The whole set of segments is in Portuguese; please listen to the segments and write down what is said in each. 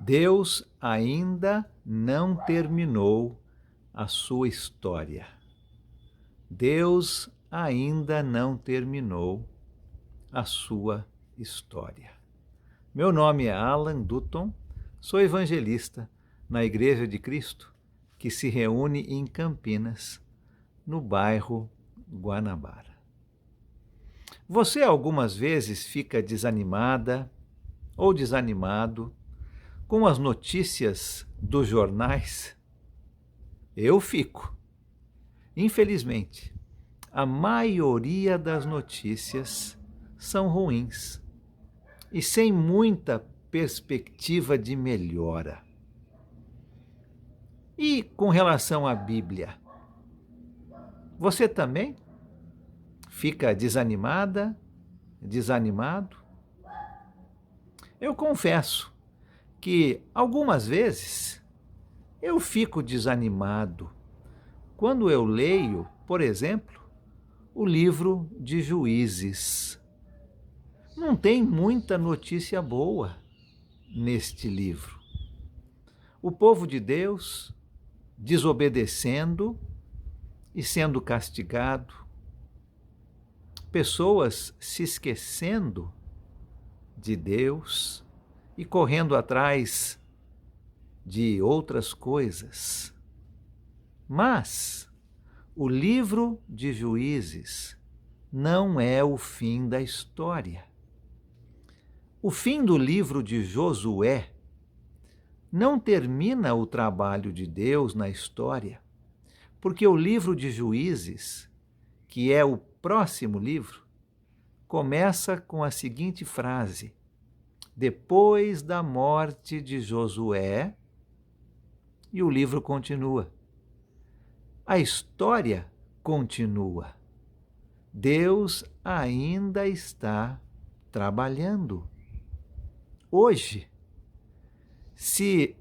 Deus ainda não terminou a sua história. Deus ainda não terminou a sua história. Meu nome é Alan Dutton, sou evangelista na Igreja de Cristo, que se reúne em Campinas, no bairro Guanabara. Você algumas vezes fica desanimada ou desanimado com as notícias dos jornais? Eu fico. Infelizmente, a maioria das notícias são ruins e sem muita perspectiva de melhora. E com relação à Bíblia, você também fica desanimada, desanimado? Eu confesso que algumas vezes eu fico desanimado quando eu leio, por exemplo, o livro de Juízes. Não tem muita notícia boa neste livro. O povo de Deus desobedecendo e sendo castigado, pessoas se esquecendo de Deus e correndo atrás de outras coisas. Mas o livro de Juízes não é o fim da história. O fim do livro de Josué não termina o trabalho de Deus na história, porque o livro de Juízes, que é o próximo livro, começa com a seguinte frase: depois da morte de Josué, e o livro continua. A história continua. Deus ainda está trabalhando. Hoje, se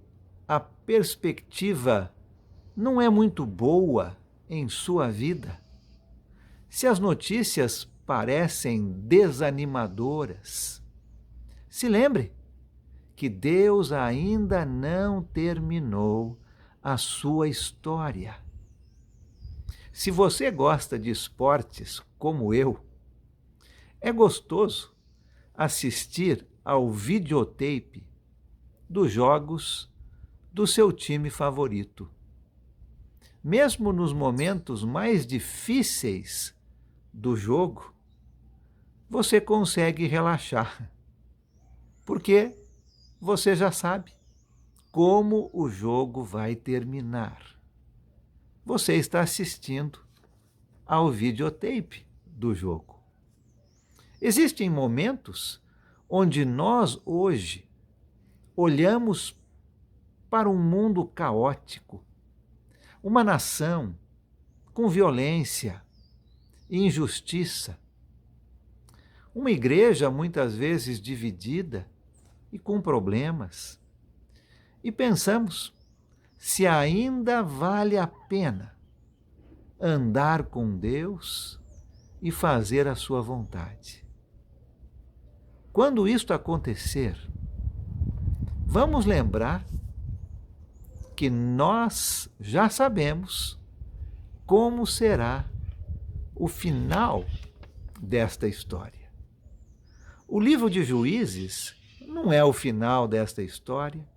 a perspectiva não é muito boa em sua vida, se as notícias parecem desanimadoras, se lembre que Deus ainda não terminou a sua história. Se você gosta de esportes como eu, é gostoso assistir ao videotape dos jogos do seu time favorito. Mesmo nos momentos mais difíceis do jogo, você consegue relaxar, porque você já sabe como o jogo vai terminar. Você está assistindo ao videotape do jogo. Existem momentos onde nós hoje olhamos para um mundo caótico, uma nação com violência e injustiça, uma igreja muitas vezes dividida e com problemas, e pensamos se ainda vale a pena andar com Deus e fazer a sua vontade. Quando isto acontecer, vamos lembrar que nós já sabemos como será o final desta história. O livro de Juízes não é o final desta história.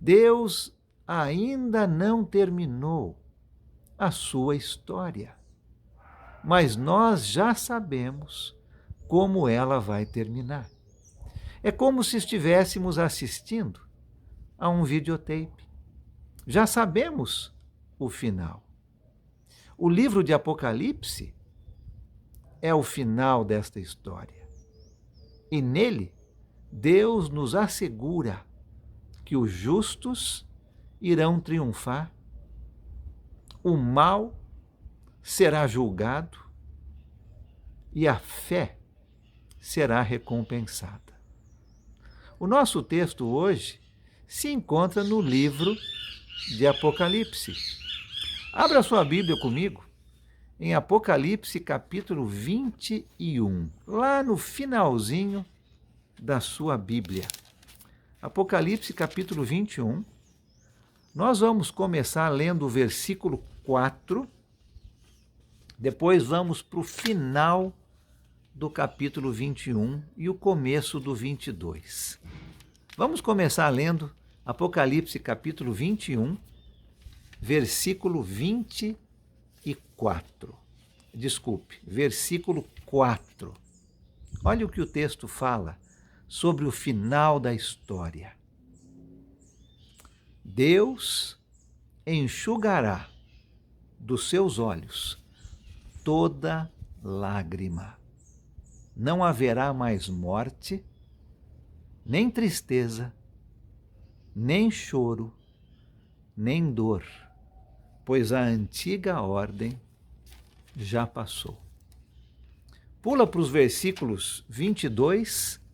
Deus ainda não terminou a sua história, mas nós já sabemos como ela vai terminar. É como se estivéssemos assistindo a um videotape. Já sabemos o final. O livro de Apocalipse é o final desta história. E nele, Deus nos assegura que os justos irão triunfar, o mal será julgado e a fé será recompensada. O nosso texto hoje se encontra no livro de Apocalipse. Abra sua Bíblia comigo em Apocalipse capítulo 21, lá no finalzinho da sua Bíblia. Apocalipse capítulo 21. Nós vamos começar lendo o versículo 4, depois vamos para o final do capítulo 21 e o começo do 22. Vamos começar lendo Apocalipse capítulo 21, versículo 24. Desculpe, versículo 4. Olha o que o texto fala sobre o final da história. Deus enxugará dos seus olhos toda lágrima. Não haverá mais morte, nem tristeza, nem choro, nem dor, pois a antiga ordem já passou. Pula para os versículos 22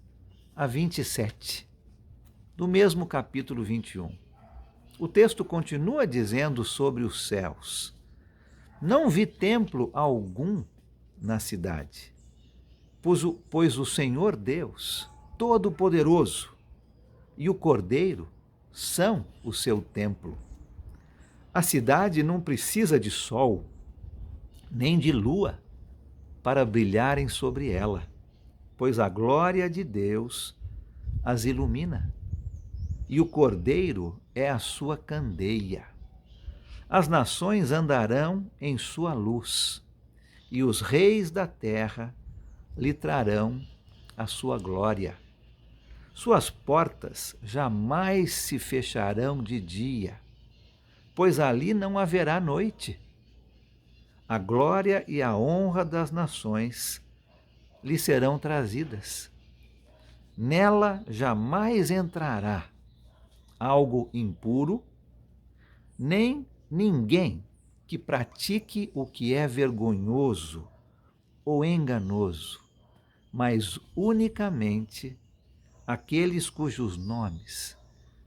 a 27, do mesmo capítulo 21. O texto continua dizendo sobre os céus: não vi templo algum na cidade, pois o Senhor Deus, Todo-Poderoso, e o Cordeiro são o seu templo. A cidade não precisa de sol, nem de lua, para brilharem sobre ela, pois a glória de Deus as ilumina, e o Cordeiro é a sua candeia. As nações andarão em sua luz, e os reis da terra lhe trarão a sua glória. Suas portas jamais se fecharão de dia, pois ali não haverá noite. A glória e a honra das nações lhe serão trazidas. Nela jamais entrará algo impuro, nem ninguém que pratique o que é vergonhoso ou enganoso, mas unicamente aqueles cujos nomes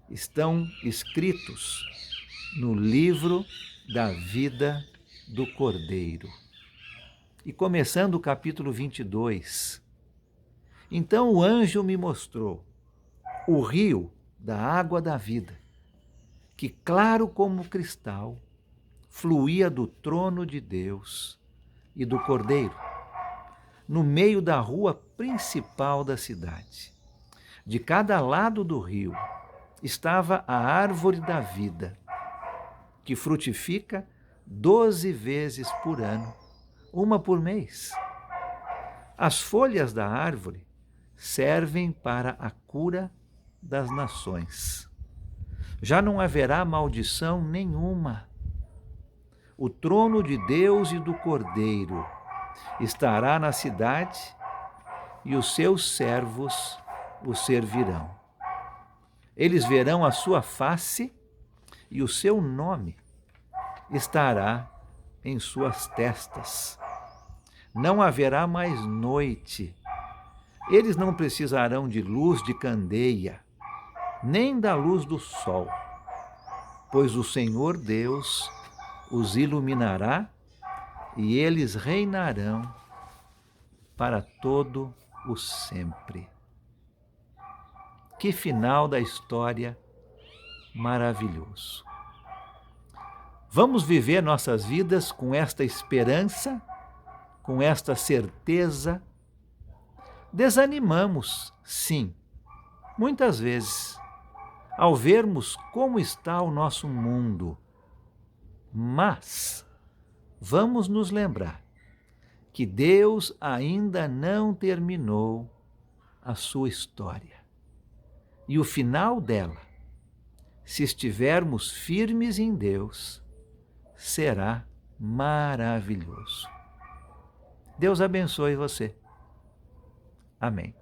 estão escritos no livro da vida do Cordeiro. E começando o capítulo 22, então o anjo me mostrou o rio da água da vida, que claro como cristal, fluía do trono de Deus e do Cordeiro, no meio da rua principal da cidade. De cada lado do rio estava a árvore da vida, que frutifica 12 vezes por ano, uma por mês. As folhas da árvore servem para a cura das nações. Já não haverá maldição nenhuma. O trono de Deus e do Cordeiro estará na cidade e os seus servos o servirão. Eles verão a sua face e o seu nome estará em suas testas. Não haverá mais noite. Eles não precisarão de luz de candeia, nem da luz do sol, pois o Senhor Deus os iluminará e eles reinarão para todo o sempre. Que final da história maravilhoso! Vamos viver nossas vidas com esta esperança, com esta certeza. Desanimamos, sim, muitas vezes, ao vermos como está o nosso mundo. Mas vamos nos lembrar que Deus ainda não terminou a sua história. E o final dela, se estivermos firmes em Deus, será maravilhoso. Deus abençoe você. Amém.